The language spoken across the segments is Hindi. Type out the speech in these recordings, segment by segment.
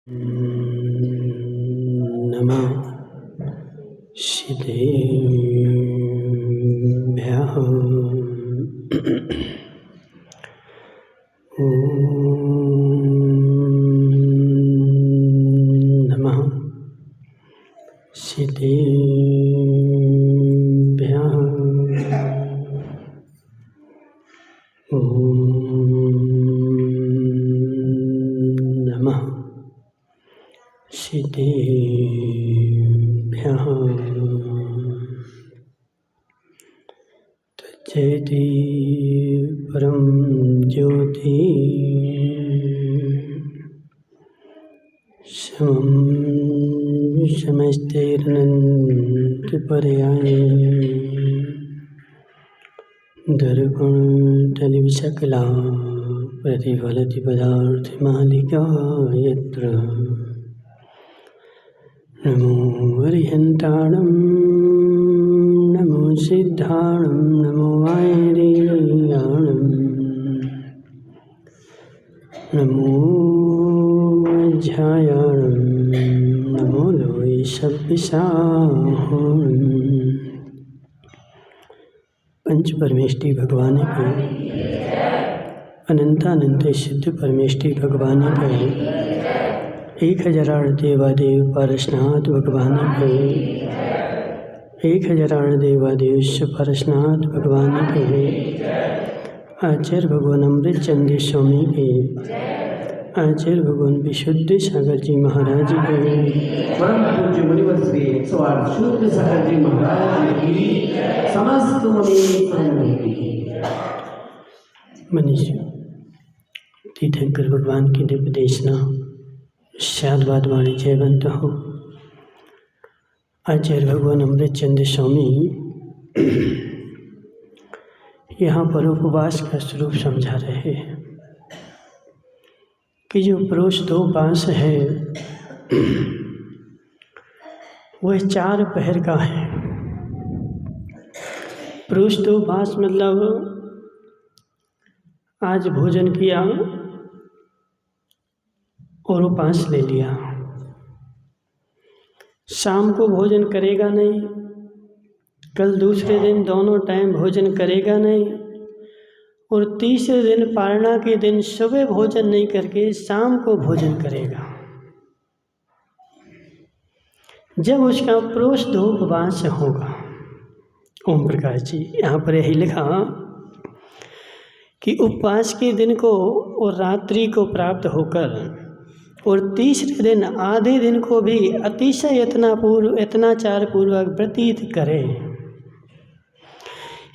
नमः सिद्धेभ्यः। ॐ नमः सिद्धेभ्यः। ॐ नमः सिद्धेभ्यः। तज्जयति परं ज्योति समं समस्तैरनन्तपर्याये दर्पणतलिविशकला प्रतिफलति पदार्थमालिका यत्र। नमो हरिहन्ताणं नमो सिद्धाणं नमो वायरेयाणं नमो वज्रायाणं नमो लोय सव्यसाहणम्। पंच परमेष्टि भगवान के अनंतानंत सिद्ध परमेष्टि भगवान के 1008 देवादेव पारसनाथ भगवान के 1008 देवादेव पारसनाथ भगवान के आचार्य भगवान अमृत चंद्र स्वामी के आचार्य भगवान विशुद्ध सागर जी महाराज के परम पूज्य मुनिवर श्री 108 शुद्ध सागर जी महाराज की समस्त मुनि की मनीषी तीर्थंकर भगवान की दिव्य देशना शादवाद वाणी जयवंत हो। आचार्य भगवान अमृत चंद्र स्वामी यहाँ पर उपवास का स्वरूप समझा रहे हैं कि जो प्रोष्ठोपास है वह 4 पहर का है। प्रोष्ठोपास मतलब आज भोजन किया और उपास ले लिया, शाम को भोजन करेगा नहीं, कल दूसरे दिन दोनों टाइम भोजन करेगा नहीं, और तीसरे दिन पारणा के दिन सुबह भोजन नहीं करके शाम को भोजन करेगा। जब उसका प्रोष्ठोपवास होगा। ओम प्रकाश जी यहाँ पर यही लिखा कि उपवास के दिन को और रात्रि को प्राप्त होकर और तीसरे दिन आधे दिन को भी अतिशय यत्नाचार पूर्वक व्यतीत करें।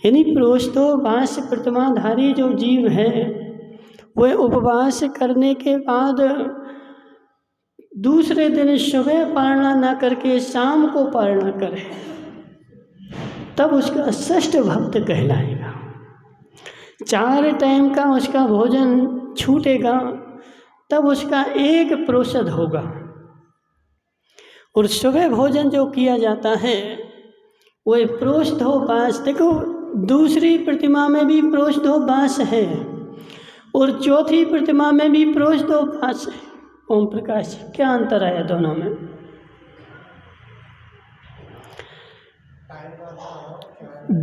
यानी प्रोष्ठोपवास प्रतिमाधारी जो जीव है वह उपवास करने के बाद दूसरे दिन सुबह पारणा न करके शाम को पारणा करे, तब उसका षष्ठ भक्त कहलाएगा। 4 टाइम का उसका भोजन छूटेगा तब उसका 1 प्रोषद होगा। और सुबह भोजन जो किया जाता है वह प्रोष्ठोपवास। देखो दूसरी प्रतिमा में भी प्रोष्ठोपवास है और चौथी प्रतिमा में भी प्रोष्ठोपवास है। ओम प्रकाश क्या अंतर आया दोनों में?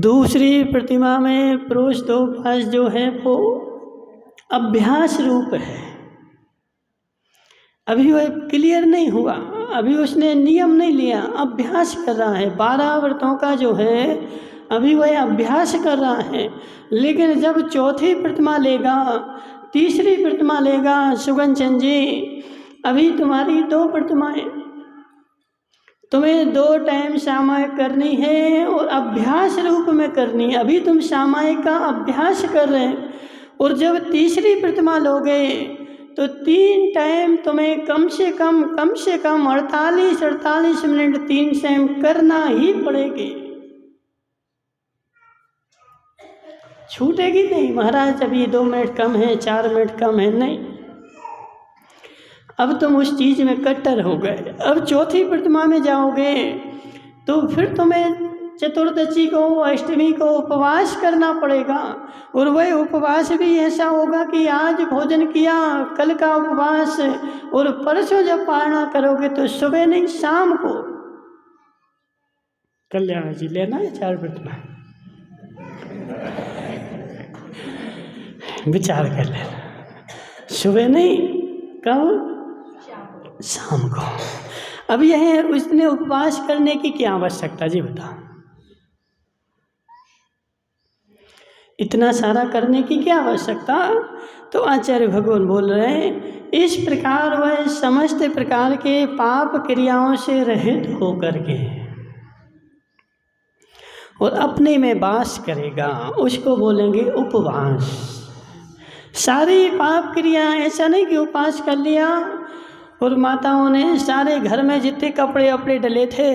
दूसरी प्रतिमा में प्रोष्ठोपवास जो है वो अभ्यास रूप है, अभी वह क्लियर नहीं हुआ, अभी उसने नियम नहीं लिया, अभ्यास कर रहा है। 12 व्रतों का जो है अभी वह अभ्यास कर रहा है। लेकिन जब चौथी प्रतिमा लेगा, तीसरी प्रतिमा लेगा, सुगन चंद जी अभी तुम्हारी 2 प्रतिमाएं, तुम्हें 2 टाइम सामायिक करनी है और अभ्यास रूप में करनी है। अभी तुम सामायिक का अभ्यास कर रहे हैं और जब तीसरी प्रतिमा लोगे तो 3 टाइम तुम्हें कम से कम 48 मिनट 3 टाइम करना ही पड़ेगी। छूटेगी नहीं महाराज अभी 2 मिनट कम है, 4 मिनट कम है, नहीं। अब तुम उस चीज़ में कट्टर हो गए। अब चौथी प्रतिमा में जाओगे तो फिर तुम्हें चतुर्दशी को, अष्टमी को उपवास करना पड़ेगा। और वह उपवास भी ऐसा होगा कि आज भोजन किया, कल का उपवास, और परसों जब पारणा करोगे तो सुबह नहीं, शाम को। कल्याण जी लेना है 4 प्रतिमा, विचार कर लेना। सुबह नहीं, कब? शाम को। अब यह उसने उपवास करने की क्या आवश्यकता जी बताओ? इतना सारा करने की क्या आवश्यकता? तो आचार्य भगवान बोल रहे हैं, इस प्रकार वह समस्त प्रकार के पाप क्रियाओं से रहित होकर के और अपने में वास करेगा, उसको बोलेंगे उपवास। सारी पाप क्रिया, ऐसा नहीं कि उपवास कर लिया और माताओं ने सारे घर में जितने कपड़े अपने डले थे,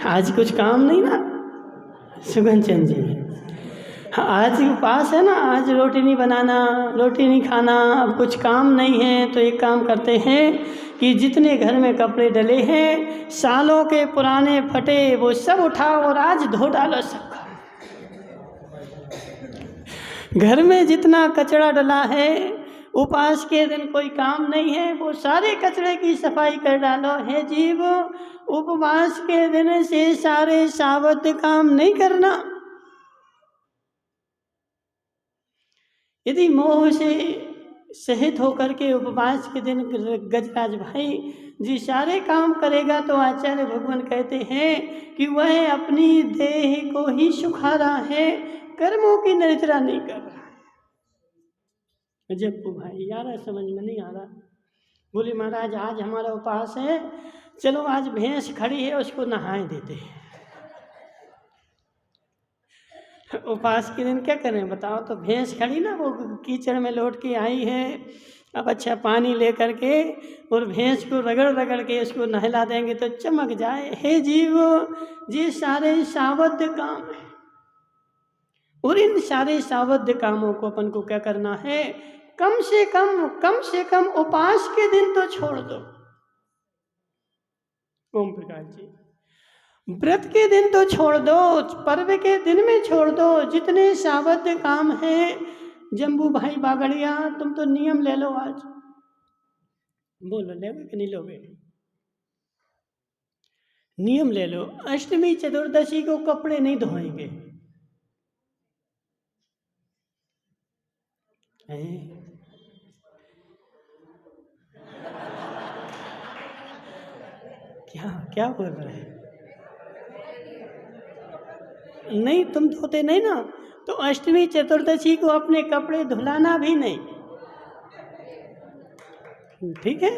आज कुछ काम नहीं ना सुगन चंद जी, आज उपवास है ना, आज रोटी नहीं बनाना, रोटी नहीं खाना, अब कुछ काम नहीं है, तो एक काम करते हैं कि जितने घर में कपड़े डले हैं, सालों के पुराने फटे, वो सब उठाओ और आज धो डालो सबका। घर में जितना कचरा डला है, उपवास के दिन कोई काम नहीं है, वो सारे कचरे की सफाई कर डालो। हे जीव, उपवास के दिन से सारे सावध काम नहीं करना। यदि मोह से सहित होकर के उपवास के दिन गजराज भाई जी सारे काम करेगा, तो आचार्य भगवान कहते हैं कि वह अपनी देह को ही सुखा रहा है, कर्मों की निद्रा नहीं कर रहा है। जब भाई यार समझ में नहीं आ रहा, बोले महाराज आज हमारा उपवास है, चलो आज भैंस खड़ी है उसको नहाए देते हैं। उपवास के दिन क्या करें बताओ? तो भैंस खड़ी ना, वो कीचड़ में लौट के आई है, अब अच्छा पानी ले करके और भैंस को रगड़ रगड़ के उसको नहला देंगे तो चमक जाए। हे जीव, ये सारे सावध काम है, और इन सारे सावध कामों को अपन को क्या करना है? कम से कम उपवास के दिन तो छोड़ दो। ओम प्रकाश जी, व्रत के दिन तो छोड़ दो, पर्व के दिन में छोड़ दो, जितने सावध काम हैं। जम्बू भाई बागड़िया, तुम तो नियम ले लो आज, बोलो लेगे कि नहीं लोगे? नियम ले लो, अष्टमी चतुर्दशी को कपड़े नहीं धोएंगे। क्या बोल रहे हैं? नहीं, तुम धोते नहीं ना, तो अष्टमी चतुर्दशी को अपने कपड़े धुलाना भी नहीं, ठीक है?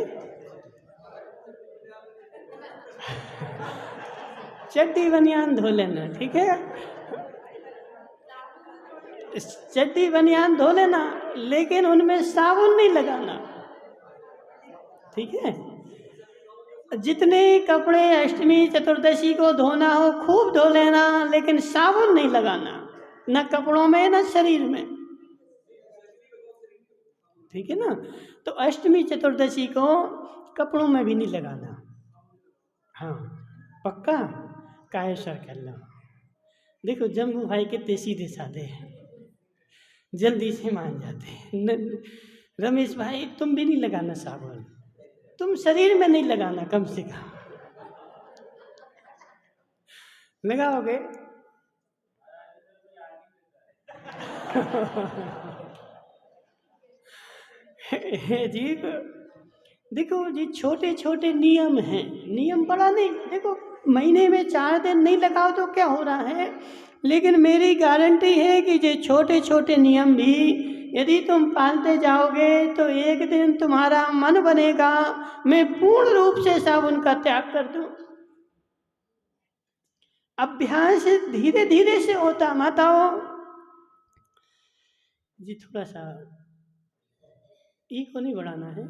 चड्डी बनियान धो लेना, ठीक है? चड्डी बनियान धो लेना, लेकिन उनमें साबुन नहीं लगाना, ठीक है? जितने कपड़े अष्टमी चतुर्दशी को धोना हो खूब धो लेना, लेकिन साबुन नहीं लगाना, न कपड़ों में न शरीर में, ठीक है ना? तो अष्टमी चतुर्दशी को कपड़ों में भी नहीं लगाना। हाँ पक्का, काहे सर कर लो। देखो जम्बू भाई कितने सीधे साधे हैं, जल्दी से मान जाते हैं। रमेश भाई तुम भी नहीं लगाना साबुन, तुम शरीर में नहीं लगाना, कम से कम लगाओगे। जी देखो जी, छोटे छोटे नियम हैं, नियम बड़ा नहीं। देखो महीने में 4 दिन नहीं लगाओ तो क्या हो रहा है, लेकिन मेरी गारंटी है कि ये छोटे छोटे नियम भी यदि तुम पालते जाओगे तो एक दिन तुम्हारा मन बनेगा मैं पूर्ण रूप से साबुन का त्याग कर दूं। अभ्यास धीरे धीरे से होता। माताओं जी थोड़ा सा ई को नहीं बढ़ाना है,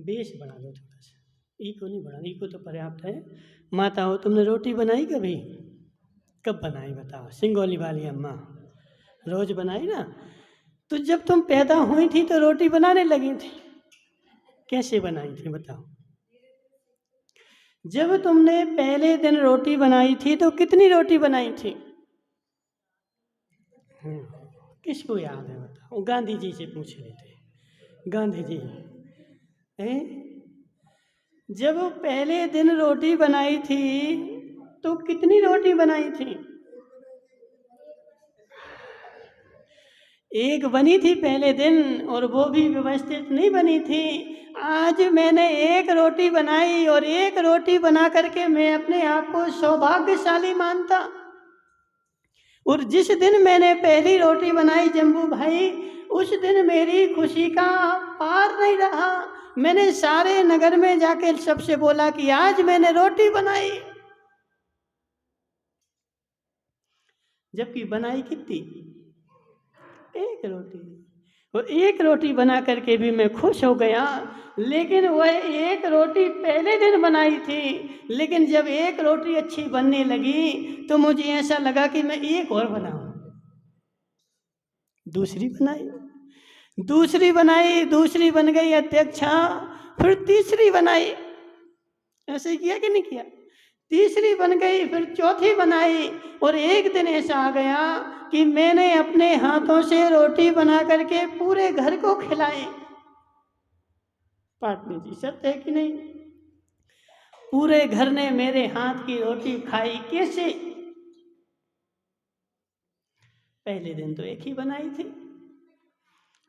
बेस बढ़ा दो थोड़ा सा, ई को नहीं बढ़ाना, ई को तो पर्याप्त है। माताओं तुमने रोटी बनाई कभी? कब बनाई बताओ? सिंगोली वाली अम्मा रोज बनाई ना। तो जब तुम पैदा हुई थी तो रोटी बनाने लगी थी, कैसे बनाई थी बताओ? जब तुमने पहले दिन रोटी बनाई थी तो कितनी रोटी बनाई थी? किसको याद है बताओ? गांधी जी से पूछ लेते। गांधी जी हैं? जब पहले दिन रोटी बनाई थी तो कितनी रोटी बनाई थी? एक बनी थी पहले दिन, और वो भी व्यवस्थित नहीं बनी थी। आज मैंने एक रोटी बनाई, और एक रोटी बना करके मैं अपने आप को सौभाग्यशाली मानता। और जिस दिन मैंने पहली रोटी बनाई जम्बू भाई, उस दिन मेरी खुशी का पार नहीं रहा। मैंने सारे नगर में जाके सबसे बोला कि आज मैंने रोटी बनाई, जबकि बनाई कितनी? एक रोटी। और एक रोटी बना करके भी मैं खुश हो गया। लेकिन वह एक रोटी पहले दिन बनाई थी, लेकिन जब एक रोटी अच्छी बनने लगी तो मुझे ऐसा लगा कि मैं एक और बनाऊं। दूसरी बनाई, दूसरी बनाई, दूसरी बन गई अध्यक्षा। फिर तीसरी बनाई, ऐसे किया कि नहीं किया? तीसरी बन गई, फिर चौथी बनाई। और एक दिन ऐसा आ गया कि मैंने अपने हाथों से रोटी बना करके पूरे घर को खिलाई। पाटनी जी, सत्य है कि नहीं? पूरे घर ने मेरे हाथ की रोटी खाई। कैसे? पहले दिन तो एक ही बनाई थी,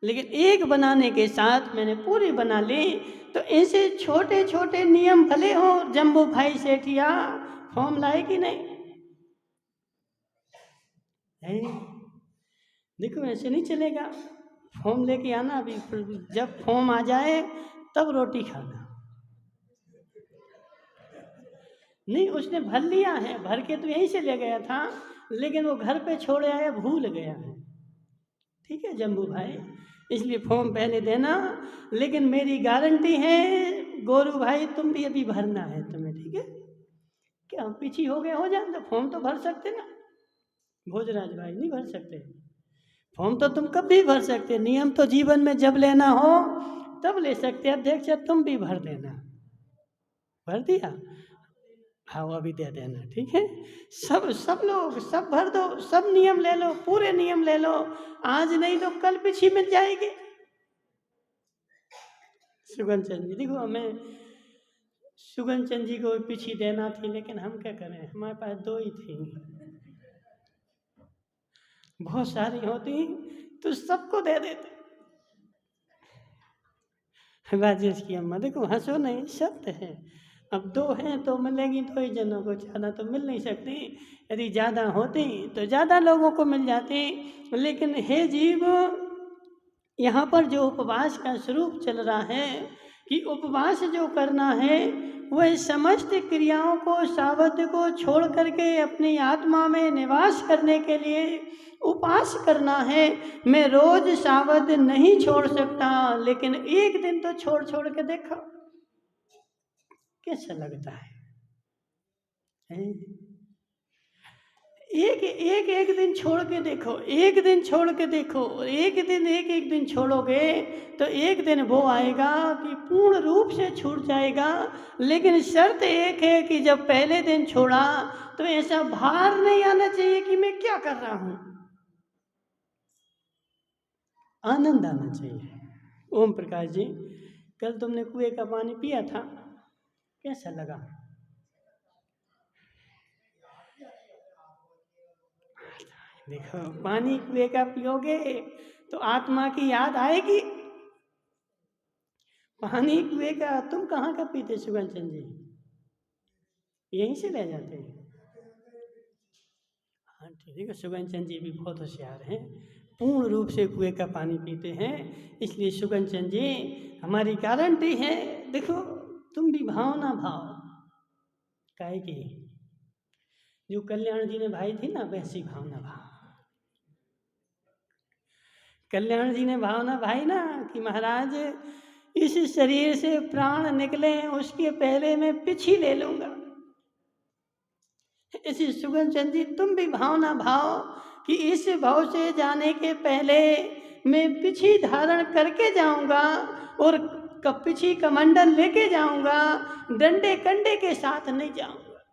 लेकिन एक बनाने के साथ मैंने पूरी बना ली। तो ऐसे छोटे छोटे नियम भले हो। जम्बू भाई सेठिया फॉर्म लाए कि नहीं है? देखो ऐसे नहीं चलेगा। फॉर्म लेके आना, अभी जब फॉर्म आ जाए तब रोटी खाना। नहीं, उसने भर लिया है, भर के तो यहीं से ले गया था, लेकिन वो घर पे छोड़ आया, भूल गया है। ठीक है जम्बू भाई, इसलिए फॉर्म पहले देना। लेकिन मेरी गारंटी है गोरू भाई, तुम भी अभी भरना है तुम्हें, ठीक है? क्या हम पीछे हो गए हो जाए तो फॉर्म तो भर सकते ना। भोजराज भाई नहीं भर सकते फॉर्म? तो तुम कब भी भर सकते। नियम तो जीवन में जब लेना हो तब ले सकते। अध्यक्ष तुम भी भर देना। भर दिया? हाँ, वो अभी दे देना, ठीक है? सब लोग सब भर दो, सब नियम ले लो, पूरे नियम ले लो। आज नहीं तो कल पीछे मिल जाएगी। सुगन चंद जी, देखो हमें सुगन चंद जी को पीछे देना थी, लेकिन हम क्या करें, हमारे पास दो ही थी। बहुत सारी होती तो सबको दे देते। राजेश की अम्मा, देखो हंसो नहीं, सत्य है। अब दो हैं तो मिलेगी दो ही जनों को, ज़्यादा तो मिल नहीं सकती। यदि ज़्यादा होती तो ज़्यादा लोगों को मिल जाती। लेकिन हे जीव, यहाँ पर जो उपवास का स्वरूप चल रहा है कि उपवास जो करना है वह समस्त क्रियाओं को, सावध को छोड़ करके अपनी आत्मा में निवास करने के लिए उपवास करना है। मैं रोज सावध नहीं छोड़ सकता, लेकिन एक दिन तो छोड़ छोड़ के देखो कैसा लगता है? एक दिन छोड़ के देखो, एक दिन छोड़ के देखो। एक दिन छोड़ोगे तो एक दिन वो आएगा कि पूर्ण रूप से छूट जाएगा। लेकिन शर्त एक है कि जब पहले दिन छोड़ा तो ऐसा भार नहीं आना चाहिए कि मैं क्या कर रहा हूं, आनंद आना चाहिए। ओम प्रकाश जी, कल तुमने कुएं का पानी पिया था, कैसा लगा? देखो, पानी कुएं का पियोगे तो आत्मा की याद आएगी। पानी कुएं का तुम कहाँ का पीते सुगन चंद जी? यहीं से ले जाते हैं? हाँ ठीक है, सुगन चंद जी भी बहुत होशियार हैं, पूर्ण रूप से कुएं का पानी पीते हैं। इसलिए सुगन चंद जी हमारी गारंटी है। देखो तुम भी भावना भाव काहे की, जो कल्याण जी ने भाई थी ना, वैसी भावना भाव। कल्याण जी ने भावना भाई ना कि महाराज इस शरीर से प्राण निकले उसके पहले मैं पिछी ले लूंगा। इसी सुगन चंद जी तुम भी भावना भाव कि इस भाव से जाने के पहले मैं पिछी धारण करके जाऊंगा, और पीछी कमंडल लेके जाऊंगा, डंडे कंडे के साथ नहीं जाऊंगा।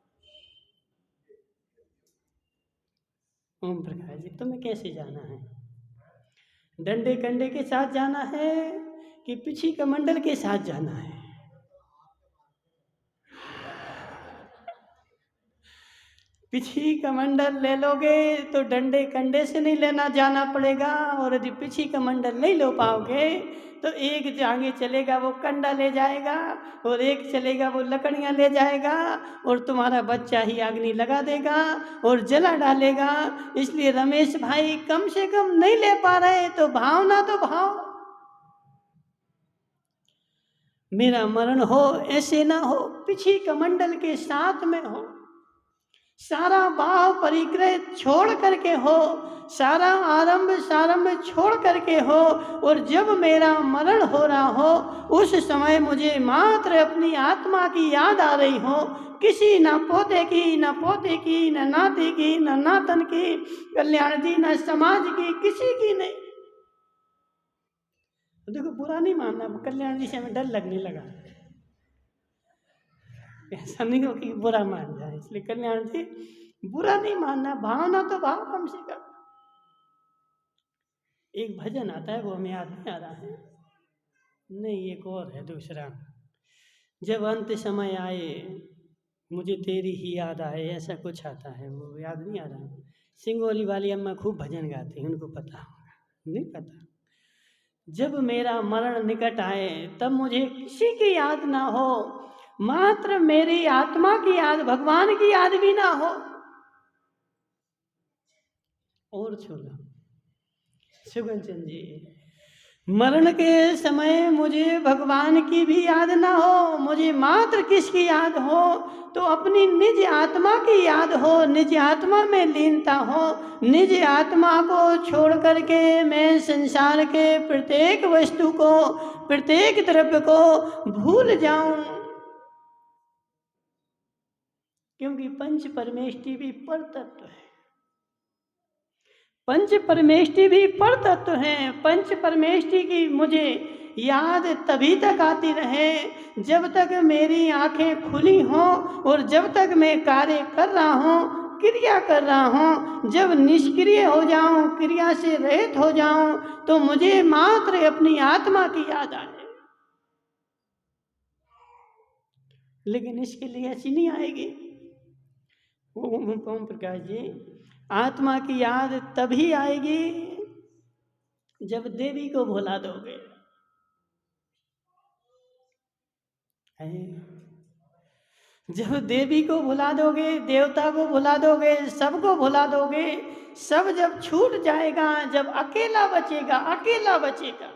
ओम प्रकाश जी, तुम्हें कैसे जाना है? डंडे कंडे के साथ जाना है कि पीछी कमंडल के साथ जाना है? पीछी कमंडल ले लोगे तो डंडे कंडे से नहीं लेना जाना पड़ेगा, और यदि पीछी कमंडल नहीं लो पाओगे तो एक आगे चलेगा वो कंडा ले जाएगा, और एक चलेगा वो लकड़ियाँ ले जाएगा, और तुम्हारा बच्चा ही अग्नि लगा देगा और जला डालेगा। इसलिए रमेश भाई, कम से कम नहीं ले पा रहे तो भावना तो भाव, मेरा मरण हो ऐसे ना हो, पीछी कमंडल के साथ में हो, सारा भाव परिग्रह छोड़ करके हो, सारा आरंभ सारंभ छोड़ करके हो, और जब मेरा मरण हो रहा हो उस समय मुझे मात्र अपनी आत्मा की याद आ रही हो, किसी ना पोते की, ना पोते की, ना नाते की, ना नातन की, कल्याण जी ना समाज की, किसी की नहीं। देखो, बुरा नहीं मानना, कल्याण जी से हमें डर लगने लगा, ऐसा नहीं हो कि बुरा मान जाए, इसलिए कल्याण जी बुरा नहीं मानना, भावना तो भाव कम से कम। एक भजन आता है, वो हमें याद नहीं आ रहा है, नहीं एक और है दूसरा, जब अंत समय आए मुझे तेरी ही याद आए, ऐसा कुछ आता है, वो याद नहीं आ रहा। सिंगोली वाली अम्मा खूब भजन गाती हैं, उनको पता होगा, नहीं पता। जब मेरा मरण निकट आए तब मुझे किसी की याद ना हो, मात्र मेरी आत्मा की याद, भगवान की याद भी ना हो। और छोड़ा सुगन चंद जी, मरण के समय मुझे भगवान की भी याद ना हो, मुझे मात्र किसकी याद हो, तो अपनी निज आत्मा की याद हो, निज आत्मा में लीनता हो, निज आत्मा को छोड़ करके मैं संसार के प्रत्येक वस्तु को, प्रत्येक द्रव्य को भूल जाऊं, क्योंकि पंच परमेष्टि भी पर तत्व है, पंच परमेष्टि भी पर तत्व हैं। पंच परमेष्टि की मुझे याद तभी तक आती रहे जब तक मेरी आंखें खुली हों, और जब तक मैं कार्य कर रहा हूँ, क्रिया कर रहा हूँ। जब निष्क्रिय हो जाऊं, क्रिया से रहित हो जाऊं, तो मुझे मात्र अपनी आत्मा की याद आए। लेकिन इसके लिए ऐसी नहीं आएगी। ओम प्रकाश जी, आत्मा की याद तभी आएगी जब देवी को भुला दोगे। जब देवी को भुला दोगे, देवता को भुला दोगे, सबको भुला दोगे, सब जब छूट जाएगा, जब अकेला बचेगा, अकेला बचेगा।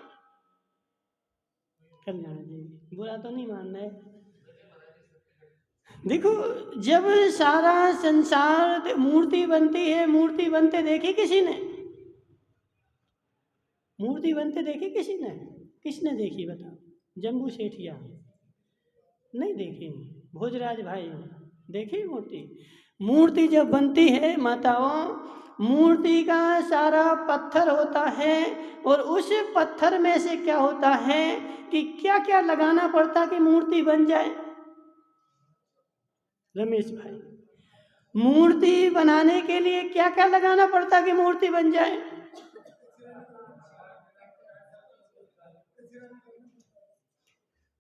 कल्याण जी, बुरा तो नहीं मानना है। देखो, जब सारा संसार मूर्ति बनती है, मूर्ति बनते देखी किसी ने? मूर्ति बनते देखी किसी ने? किसने देखी बताओ? जम्बू सेठिया नहीं देखी, भोजराज भाई देखी मूर्ति? मूर्ति जब बनती है माताओं, मूर्ति का सारा पत्थर होता है, और उस पत्थर में से क्या होता है कि क्या क्या लगाना पड़ता कि मूर्ति बन जाए? रमेश भाई, मूर्ति बनाने के लिए क्या क्या लगाना पड़ता कि मूर्ति बन जाए?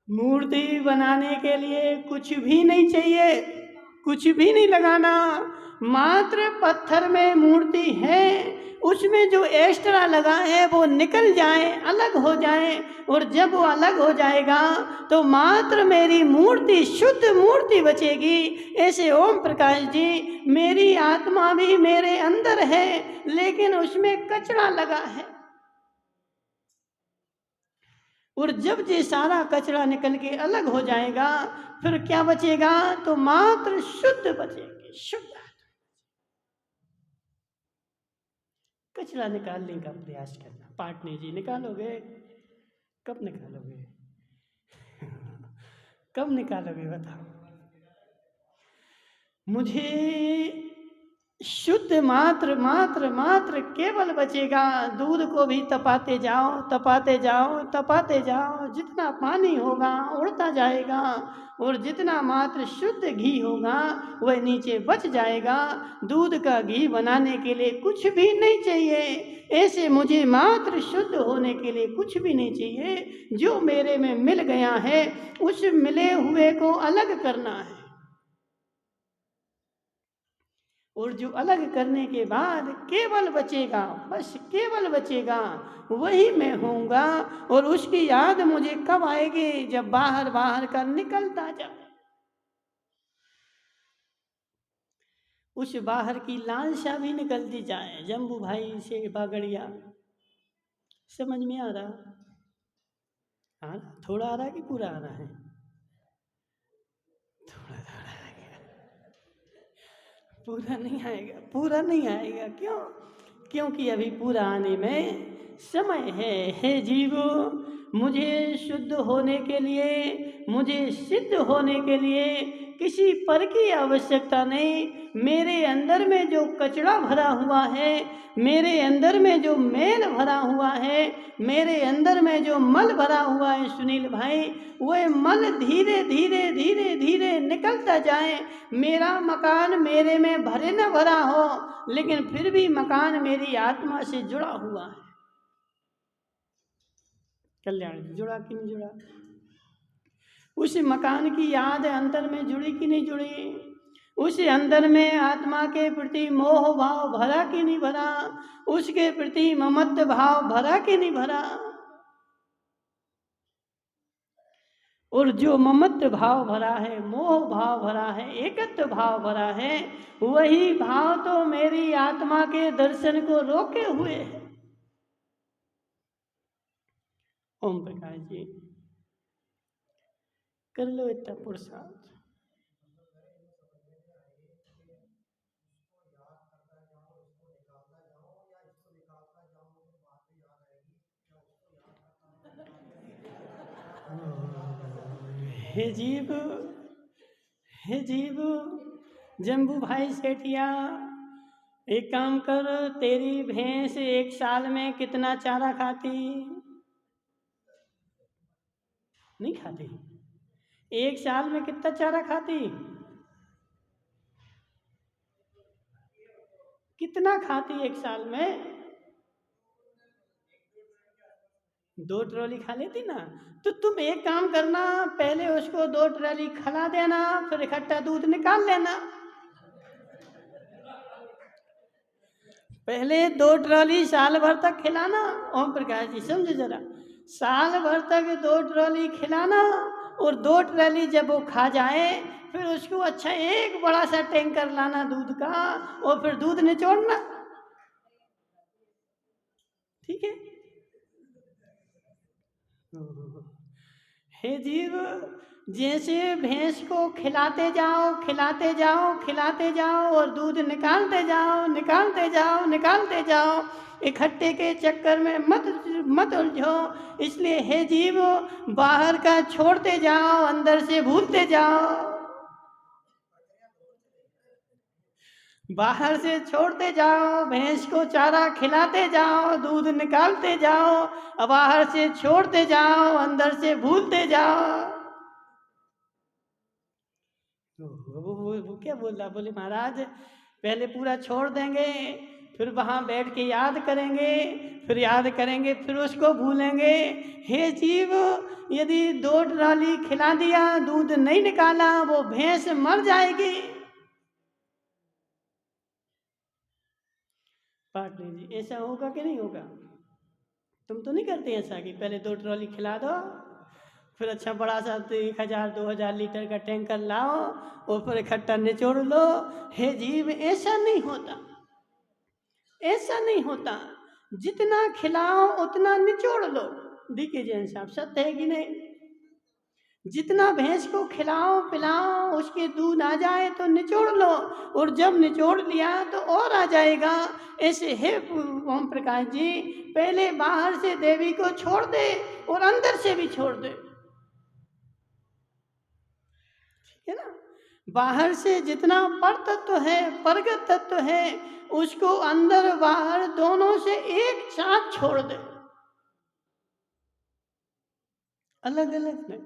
मूर्ति बनाने के लिए कुछ भी नहीं चाहिए, कुछ भी नहीं लगाना, मात्र पत्थर में मूर्ति है, उसमें जो एक्स्ट्रा लगा है वो निकल जाए, अलग हो जाए, और जब वो अलग हो जाएगा तो मात्र मेरी मूर्ति, शुद्ध मूर्ति बचेगी। ऐसे ओम प्रकाश जी, मेरी आत्मा भी मेरे अंदर है, लेकिन उसमें कचरा लगा है, और जब ये सारा कचरा निकल के अलग हो जाएगा, फिर क्या बचेगा? तो मात्र शुद्ध बचेगी, शुद्ध। कचरा निकालने का प्रयास करना। पाटनी जी, निकालोगे? कब निकालोगे? कब निकालोगे बताओ? मुझे शुद्ध मात्र मात्र मात्र केवल बचेगा। दूध को भी तपाते जाओ तपाते जाओ तपाते जाओ, जितना पानी होगा उड़ता जाएगा, और जितना मात्र शुद्ध घी होगा वह नीचे बच जाएगा। दूध का घी बनाने के लिए कुछ भी नहीं चाहिए। ऐसे मुझे मात्र शुद्ध होने के लिए कुछ भी नहीं चाहिए। जो मेरे में मिल गया है उस मिले हुए को अलग करना है, और जो अलग करने के बाद केवल बचेगा, बस केवल बचेगा, वही मैं होऊंगा। और उसकी याद मुझे कब आएगी? जब बाहर बाहर का निकलता जाए। उस बाहर की लालसा भी निकलती जाए। जम्बू भाई से बागड़िया, समझ में आ रहा? हाँ, थोड़ा आ रहा कि पूरा आ रहा है? थोड़ा थोड़ा आ गया, पूरा नहीं आएगा, पूरा नहीं आएगा। क्यों? क्योंकि अभी पूरा आने में समय है। हे जीवो, मुझे शुद्ध होने के लिए, मुझे सिद्ध होने के लिए किसी पर की आवश्यकता नहीं। मेरे अंदर में जो कचरा भरा हुआ है, मेरे अंदर में जो मैल भरा हुआ है, मेरे अंदर में जो मल भरा हुआ है सुनील भाई, वह मल धीरे धीरे धीरे धीरे निकलता जाए। मेरा मकान मेरे में भरे न भरा हो, लेकिन फिर भी मकान मेरी आत्मा से जुड़ा हुआ है। कल्याण जुड़ा कि नहीं जुड़ा? उस मकान की याद अंतर में जुड़ी कि नहीं जुड़ी? उस अंदर में आत्मा के प्रति मोह भाव भरा कि नहीं भरा? उसके प्रति ममत्व भाव भरा कि नहीं भरा? और जो ममत्व भाव भरा है, मोह भाव भरा है, एकत्व भाव भरा है, वही भाव तो मेरी आत्मा के दर्शन को रोके हुए है। ओम प्रकाश जी, कर लो इतना पुरुषार्थ। हे जीव, हे जीव, जम्बू भाई सेठिया, एक काम कर, तेरी भैंस एक साल में कितना चारा खाती? नहीं खाती। एक साल में कितना चारा खाती? कितना खाती एक साल में? 2 ट्रॉली खा लेती ना। तो तुम एक काम करना, पहले उसको 2 ट्रॉली खिला देना, फिर इकट्ठा दूध निकाल लेना। पहले 2 ट्रॉली साल भर तक खिलाना। ओम प्रकाश जी समझो जरा, साल भर तक 2 ट्रॉली खिलाना, और 2 ट्रॉली जब वो खा जाए फिर उसको अच्छा एक बड़ा सा टैंकर लाना दूध का, और फिर दूध निचोड़ना। ठीक है? हे जीव, जैसे भैंस को खिलाते जाओ खिलाते जाओ खिलाते जाओ, और दूध निकालते जाओ निकालते जाओ निकालते जाओ, इकट्ठे के चक्कर में मत उलझो। इसलिए हे जीव, बाहर का छोड़ते जाओ, अंदर से भूलते जाओ। बाहर से छोड़ते जाओ, भैंस को चारा खिलाते जाओ, दूध निकालते जाओ, अब बाहर से छोड़ते जाओ, अंदर से भूलते जाओ। वो क्या बोल रहा? बोले महाराज, पहले पूरा छोड़ देंगे, फिर वहाँ बैठ के याद करेंगे, फिर याद करेंगे, फिर उसको भूलेंगे। हे जीव, यदि 2 ट्रॉली खिला दिया, दूध नहीं निकाला, वो भैंस मर जाएगी। पाटनी जी, ऐसा होगा कि नहीं होगा? तुम तो नहीं करते ऐसा कि पहले 2 ट्रॉली खिला दो, फिर अच्छा बड़ा सा 1000-2000 लीटर का टैंकर लाओ, और फिर इकट्ठा निचोड़ लो। हे जीव, ऐसा नहीं होता, ऐसा नहीं होता। जितना खिलाओ उतना निचोड़ लो। डीके जैन साहब, सत्य है कि नहीं? जितना भैंस को खिलाओ पिलाओ, उसके दूध आ जाए तो निचोड़ लो, और जब निचोड़ लिया तो और आ जाएगा। ऐसे है ओम प्रकाश जी, पहले बाहर से देवी को छोड़ दे और अंदर से भी छोड़ दे। ठीक है ना? बाहर से जितना पर तत्व है, प्रगत तत्व है, उसको अंदर बाहर दोनों से एक साथ छोड़ दे, अलग अलग नहीं।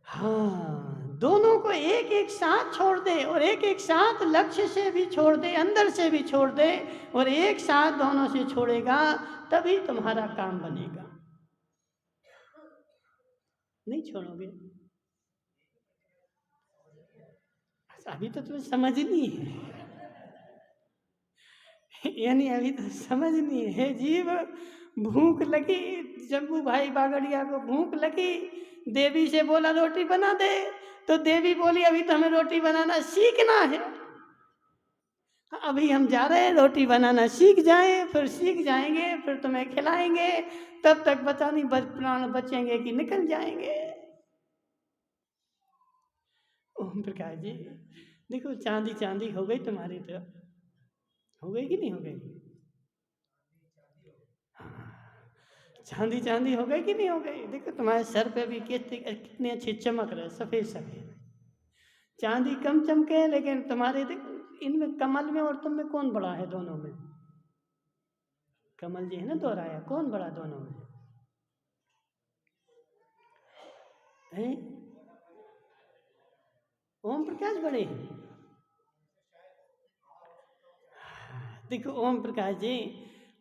हाँ, दोनों को एक एक साथ छोड़ दे, और एक एक साथ लक्ष्य से भी छोड़ दे, अंदर से भी छोड़ दे, और एक साथ दोनों से छोड़ेगा, तभी तुम्हारा काम बनेगा। नहीं छोड़ोगे, अभी तो तुम्हें समझ नहीं है, यानी अभी तो समझ नहीं है। जीव भूख लगी, जम्बू भाई बागड़िया को भूख लगी, देवी से बोला रोटी बना दे, तो देवी बोली अभी तो हमें रोटी बनाना सीखना है, अभी हम जा रहे हैं, रोटी बनाना सीख जाएं, फिर सीख जाएंगे, फिर तुम्हें खिलाएंगे, तब तक पता नहीं प्राण बचेंगे कि निकल जाएंगे। ओम प्रकाश जी, देखो चांदी चांदी हो गई तुम्हारी, तो हो गई कि नहीं हो गई? चांदी चांदी हो गई कि नहीं हो गई? देखो तुम्हारे सर पे भी कितने अच्छे चमक रहे, सफेद सफेद। चांदी कम चमके, लेकिन तुम्हारे देखो इनमें, कमल में और तुम में कौन बड़ा है दोनों में? कमल जी है ना दोहराया, कौन बड़ा दोनों में है? ओम प्रकाश बड़े हैं। देखो ओम प्रकाश जी,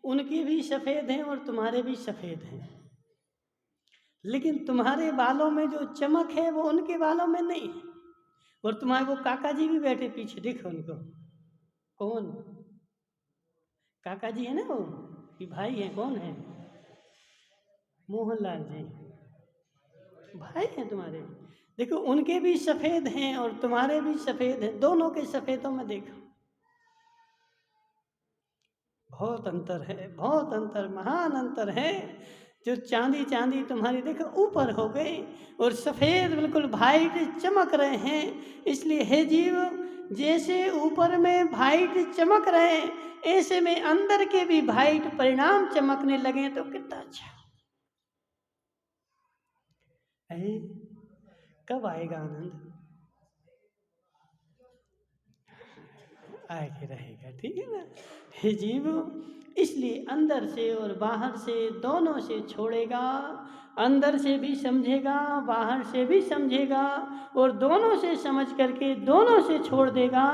उनके भी सफेद हैं और तुम्हारे भी सफेद हैं, लेकिन तुम्हारे बालों में जो चमक है वो उनके बालों में नहीं है। और तुम्हारे वो काका जी भी बैठे पीछे, देखो उनको, कौन? काका जी है ना वो, कि भाई है, कौन है? मोहनलाल जी भाई हैं तुम्हारे। देखो उनके भी सफेद हैं और तुम्हारे भी सफेद हैं, दोनों के सफेदों में देखो बहुत अंतर है, बहुत अंतर, महान अंतर है। जो चांदी चांदी तुम्हारी देखो ऊपर हो गई, और सफेद बिल्कुल वाइट चमक रहे हैं। इसलिए हे जीव, जैसे ऊपर में वाइट चमक रहे हैं, ऐसे में अंदर के भी वाइट परिणाम चमकने लगे, तो कितना अच्छा है। कब आएगा आनंद? आगे रहेगा, ठीक है ना। हे जीव, इसलिए अंदर से और बाहर से दोनों से छोड़ेगा, अंदर से भी समझेगा, बाहर से भी समझेगा, और दोनों से समझ करके दोनों से छोड़ देगा,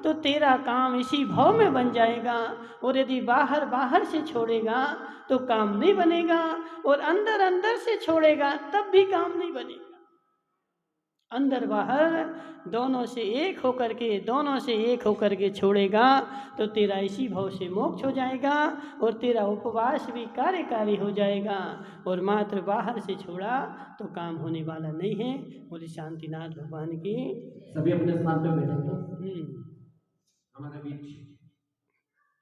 तो तेरा काम इसी भाव में बन जाएगा। और यदि बाहर बाहर से छोड़ेगा तो काम नहीं बनेगा, और अंदर अंदर से छोड़ेगा तब भी काम नहीं बनेगा। अंदर बाहर दोनों से एक होकर के, दोनों से एक होकर के छोड़ेगा, तो तेरा इसी भाव से मोक्ष हो जाएगा, और तेरा उपवास भी कार्यकारी हो जाएगा। और मात्र बाहर से छोड़ा तो काम होने वाला नहीं है। बोले शांतिनाथ भगवान की। सभी अपने स्थान पे बैठे तो हम्म। हमारे बीच